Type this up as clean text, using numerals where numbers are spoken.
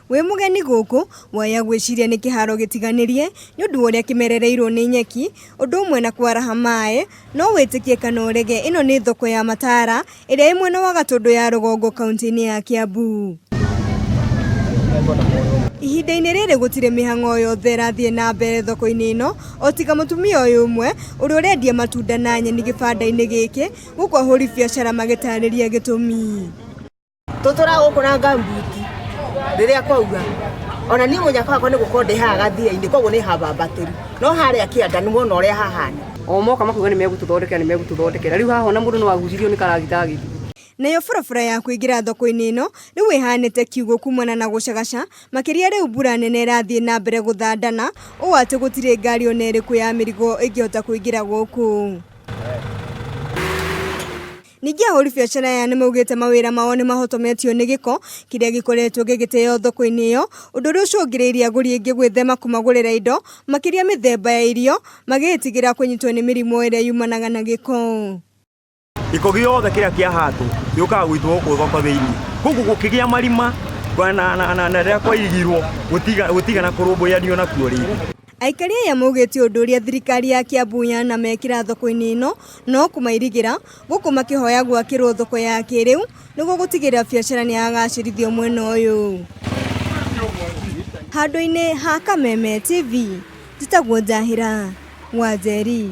we mugeni guku waya gwiciria ni kiharo gitiganirie ni undu uria kimerereirwo ni nyeki undu umwe na kwaraha mae no witikie kana urege. Ino ni thoko ya Mataara iria imwe na Gatundu ya rugongo kaunti-ini ya Kiambu. Ihinda-ini riri gutire mihango yothe irathii na mbere thoko-ini ino o tiga mutumia uyu umwe uria urendia matunda na nyeni gibanda-ini giki guku ahuri biacara magitariria gitumi. Tutura gukura gambuti riria kwauga ona ni munyaka wakwa ni gukonde haha gathia-ini koguo ni habambatiri no haria kianda ni wona uria hahana o moka makuga ni megututhondekera riu haha ona mundu no agucirio ni karagita agithi. Nayo barabara ya kuingira thoko-ini ino riu ihanite kiugo kumana na gucagaca makiria riu mbura nene irathii na mbere guthandana uu ati gutire ngari ona iriku ya mirigo ingihota kuingira guku. Ningi ahuri biacara ya nimaugite mawira mao ni mahotometio ni giko kiria gikoretwo gigiteo thoko-ini iyo undu uria ucungiriirie aguri ingi gwithema kumagurira indo makiria mithemba ya irio magitigira kunyitwo ni mirimo iria yumanaga na giko. Giko giothe kiria kiahatu giukaga gwitwo guku thoko thiini guku gukigia marima na riria kwairigirwo gutigana kurumbuyanio nakuo riri. Aikari aya maugite undu uria thirikari ya Kiambu yana mekira thoko-ini ino no kumairigira guku makihoya gwakirwo thoko ya kiriu niguo gutigira biacara ni agacirithio mwena uyu. Handu-ini ha Kameme TV njitagwo Njahira Wanjeri.